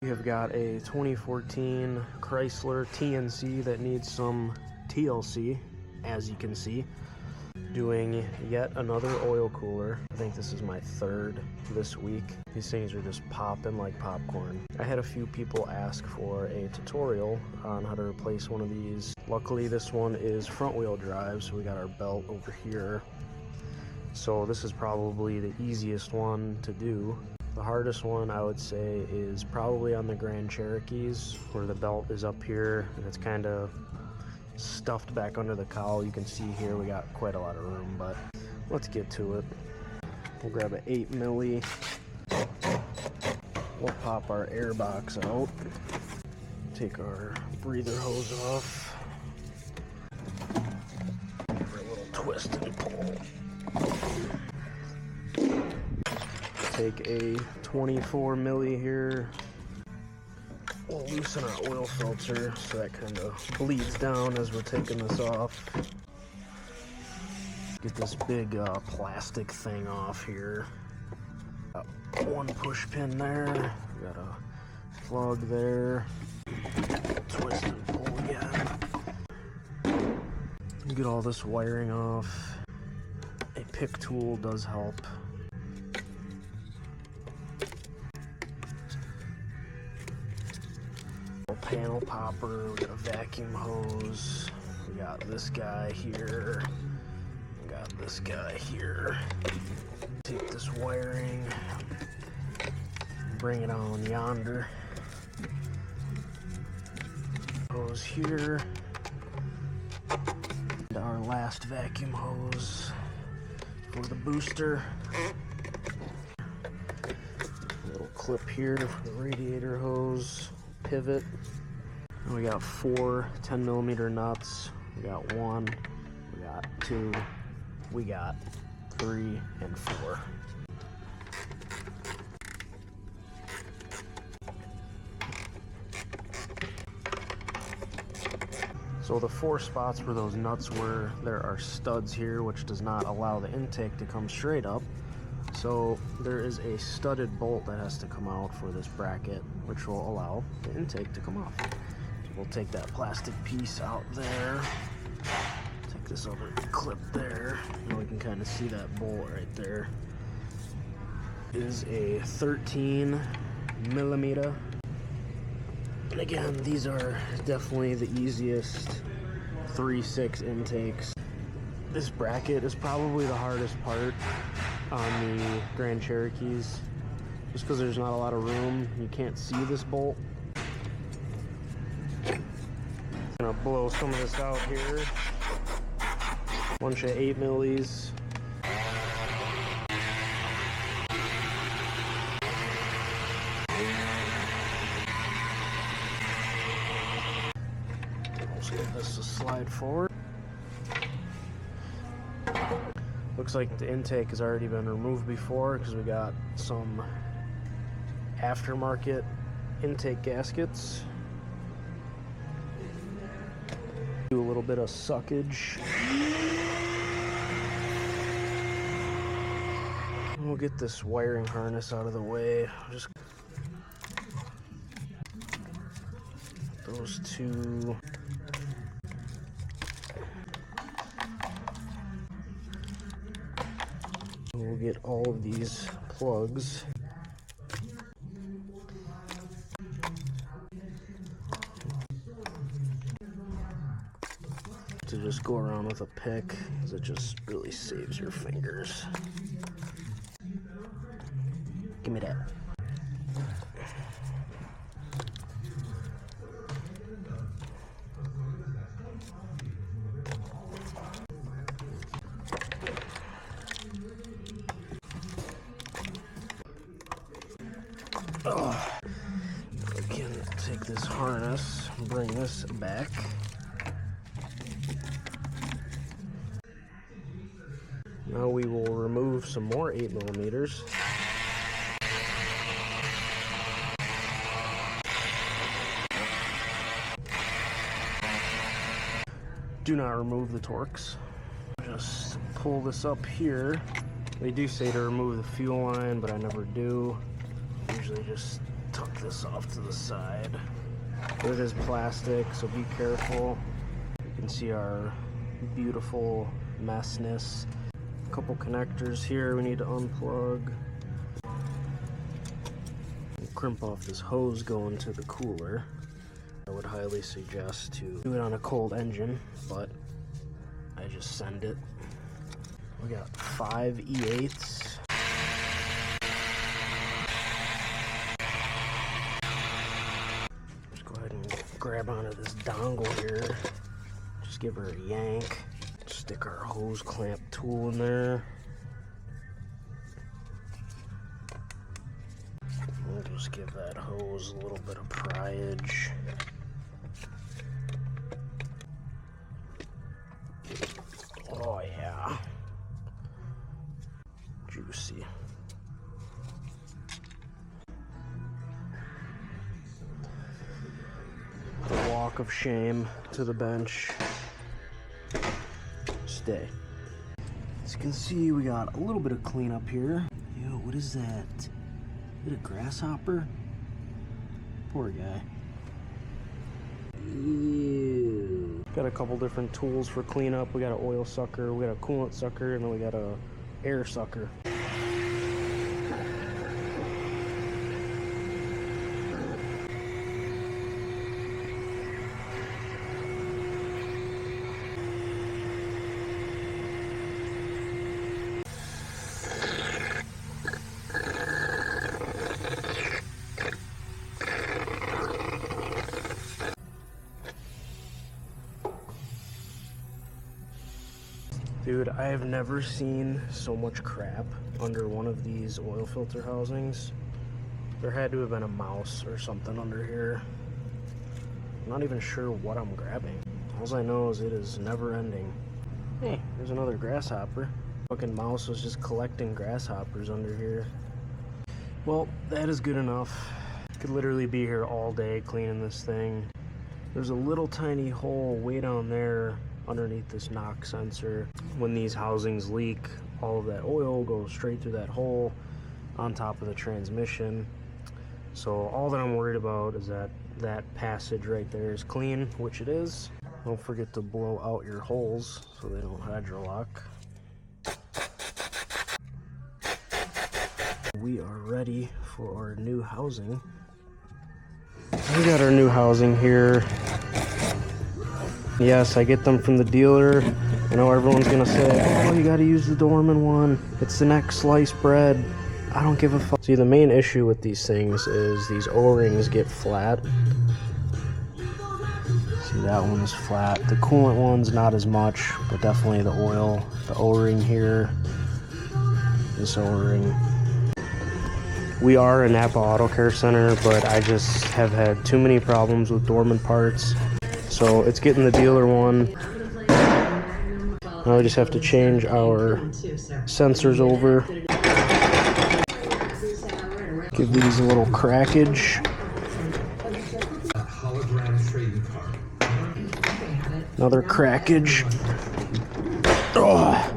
We have got a 2014 Chrysler TNC that needs some TLC, as you can see. Doing yet another oil cooler. I think this is my third this week. These things are just popping like popcorn. I had a few people ask for a tutorial on how to replace one of these. Luckily this one is front wheel drive, so we got our belt over here. So this is probably the easiest one to do. The hardest one, I would say, is probably on the Grand Cherokees, where the belt is up here and it's kind of stuffed back under the cowl. You can see here we got quite a lot of room, but let's get to it. We'll grab an 8 milli. We'll pop our air box out. Take our breather hose off. Give her a little twist and pull. Take a 24 milli here. We'll loosen our oil filter so that kind of bleeds down as we're taking this off. Get this big plastic thing off here. Got one push pin there. We got a plug there. Twist and pull again. Get all this wiring off. A pick tool does help. Panel popper, we got a vacuum hose, we got this guy here, we got this guy here. Take this wiring, bring it on yonder. Hose here. And our last vacuum hose for the booster. A little clip here for the radiator hose, pivot. And we got 4 10 millimeter nuts. We got 1, we got 2, we got 3 and 4. So the 4 spots where those nuts were, there are studs here, which does not allow the intake to come straight up. So there is a studded bolt that has to come out for this bracket, which will allow the intake to come off. So we'll take that plastic piece out there, take this other clip there, and we can kind of see that bolt right there. It is a 13 millimeter. And again, these are definitely the easiest 3/6 intakes. This bracket is probably the hardest part on the Grand Cherokees, just because there's not a lot of room. You can't see this bolt. I'm gonna blow some of this out here. Bunch of 8 millis. Let's get this to slide forward. Looks like the intake has already been removed before because we got some aftermarket intake gaskets. Do a little bit of suckage. We'll get this wiring harness out of the way. Just those two. We'll get all of these plugs. To just go around with a pick, because it just really saves your fingers. Give me that. We can take this harness and bring this back. Now we will remove some more 8 millimeters. Do not remove the Torx. Just pull this up here. They do say to remove the fuel line, but I never do. Usually just tuck this off to the side. It is plastic, so be careful. You can see our beautiful messness. A couple connectors here we need to unplug. Crimp off this hose going to the cooler. I would highly suggest to do it on a cold engine, but I just send it. We got 5 E8s. Just go ahead and grab onto this dongle here. Just give her a yank. Stick our hose clamp tool in there. We'll just give that hose a little bit of priage. Oh yeah. Juicy. The walk of shame to the bench. Stay. As you can see, we got a little bit of cleanup here. Yo, what is that? Is it a grasshopper? Poor guy. Ew. Got a couple different tools for cleanup. We got an oil sucker, we got a coolant sucker, and then we got a air sucker. Dude, I have never seen so much crap under one of these oil filter housings. There had to have been a mouse or something under here. I'm not even sure what I'm grabbing. All I know is it is never ending. Hey, there's another grasshopper. Fucking mouse was just collecting grasshoppers under here. Well, that is good enough. Could literally be here all day cleaning this thing. There's a little tiny hole way down there underneath this knock sensor. When these housings leak, all of that oil goes straight through that hole on top of the transmission. So all that I'm worried about is that that passage right there is clean, which it is. Don't forget to blow out your holes so they don't hydrolock. We are ready for our new housing. We got our new housing here. Yes, I get them from the dealer. I know everyone's gonna say, oh, you gotta use the Dorman one. It's the next sliced bread. I don't give a fuck. See, the main issue with these things is these O-rings get flat. See, that one's flat. The coolant one's not as much, but definitely the oil. The O-ring here, this O-ring. We are a Napa Auto Care Center, but I just have had too many problems with Dorman parts. So it's getting the dealer one. Now we just have to change our sensors over. Give these a little crackage. Another crackage. Oh.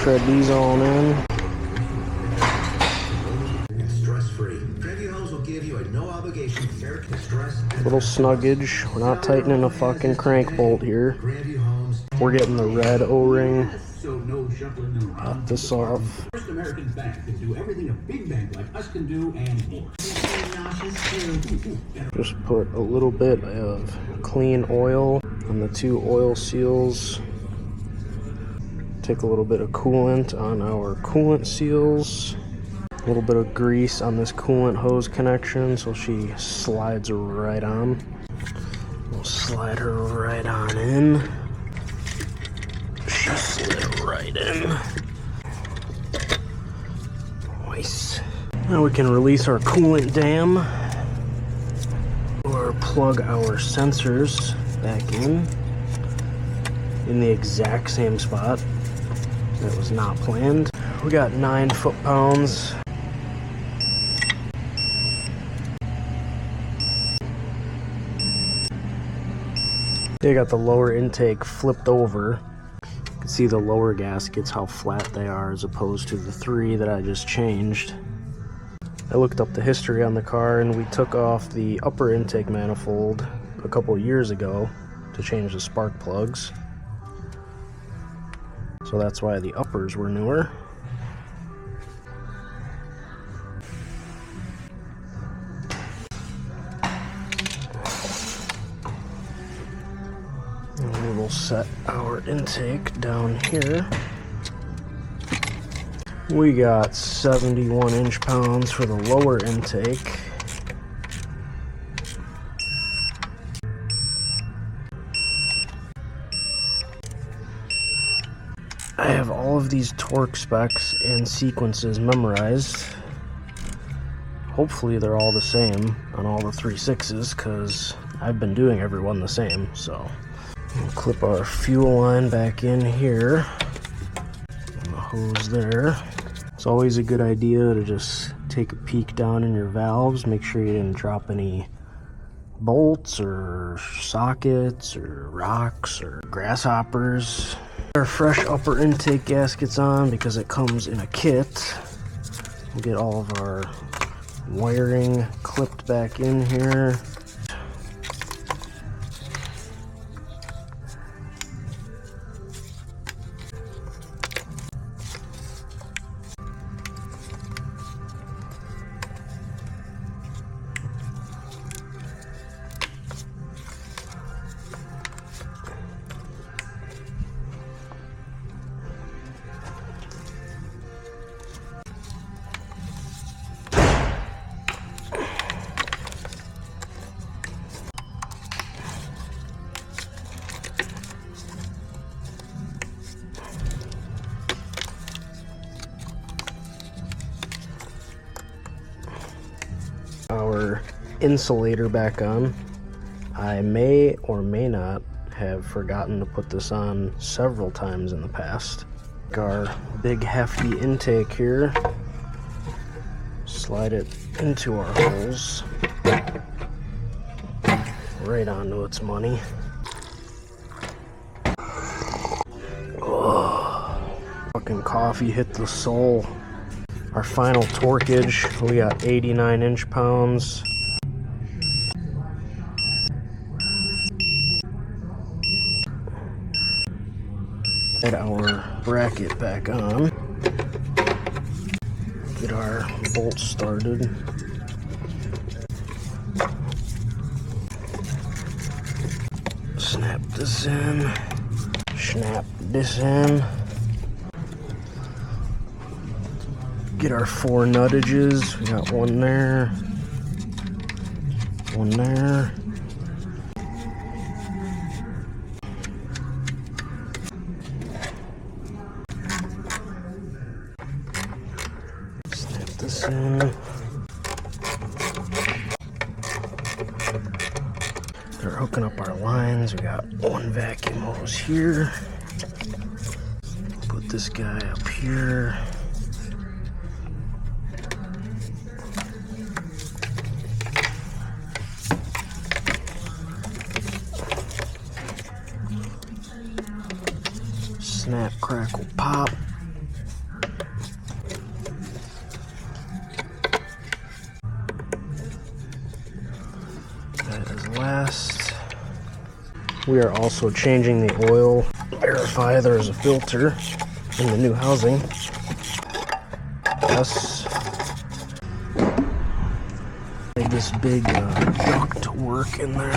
Shred these all in. Little snuggage. We're not tightening a fucking crank bolt here. We're getting the red O-ring. Pop this off. First American Bank can do everything a big bank like us can do and more. Just put a little bit of clean oil on the two oil seals. Take a little bit of coolant on our coolant seals. A little bit of grease on this coolant hose connection so she slides right on. We'll slide her right on in. She slid right in. Nice. Now we can release our coolant dam or plug our sensors back in the exact same spot. That was not planned. We got 9 foot-pounds. They got the lower intake flipped over. You can see the lower gaskets, how flat they are as opposed to the 3 that I just changed. I looked up the history on the car and we took off the upper intake manifold a couple years ago to change the spark plugs. So that's why the uppers were newer. And we will set our intake down here. We got 71 inch-pounds for the lower intake. I have all of these torque specs and sequences memorized. Hopefully they're all the same on all the 3.6s because I've been doing every one the same. So we'll clip our fuel line back in here. And the hose there. It's always a good idea to just take a peek down in your valves, make sure you didn't drop any bolts or sockets or rocks or grasshoppers. Our fresh upper intake gaskets on because it comes in a kit. We'll get all of our wiring clipped back in here. Our insulator back on. I may or may not have forgotten to put this on several times in the past. Our big hefty intake here. Slide it into our holes. Right onto its money. Oh, fucking coffee hit the soul. Our final torquage, we got 89 inch-pounds. Get our bracket back on. Get our bolts started. Snap this in. Snap this in. Get our 4 nuttages. We got one there, one there. Snap this in. They're hooking up our lines. We got one vacuum hose here. Put this guy up here. Snap, crackle, pop. That is last. We are also changing the oil. Verify there is a filter in the new housing. Yes. This big duct work in there.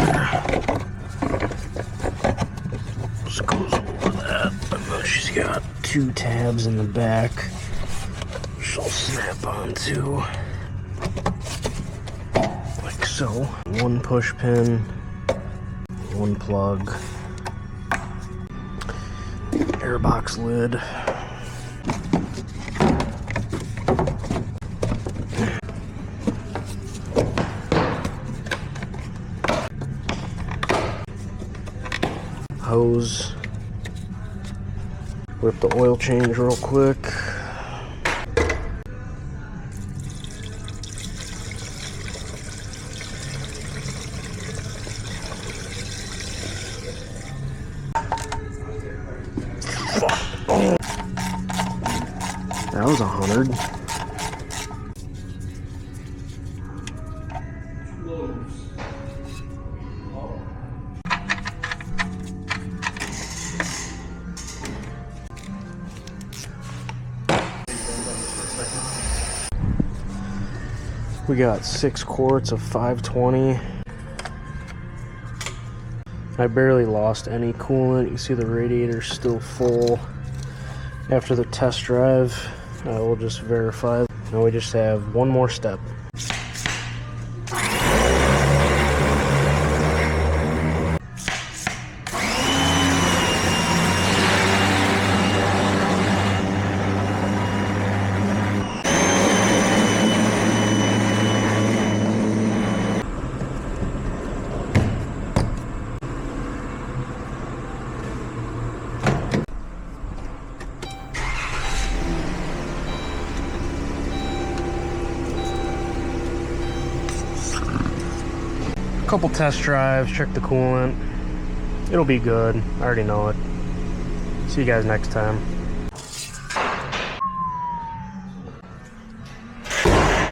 Just goes over that. And then she's got 2 tabs in the back. She'll snap onto like so. 1 push pin, 1 plug, airbox lid. Hose. Whip the oil change real quick. fuck. Oh. That was 100. We got 6 quarts of 520. I barely lost any coolant. You can see the radiator's still full. After the test drive, we'll just verify. Now we just have one more step. Couple test drives, check the coolant. It'll be good. I already know it. See you guys next time.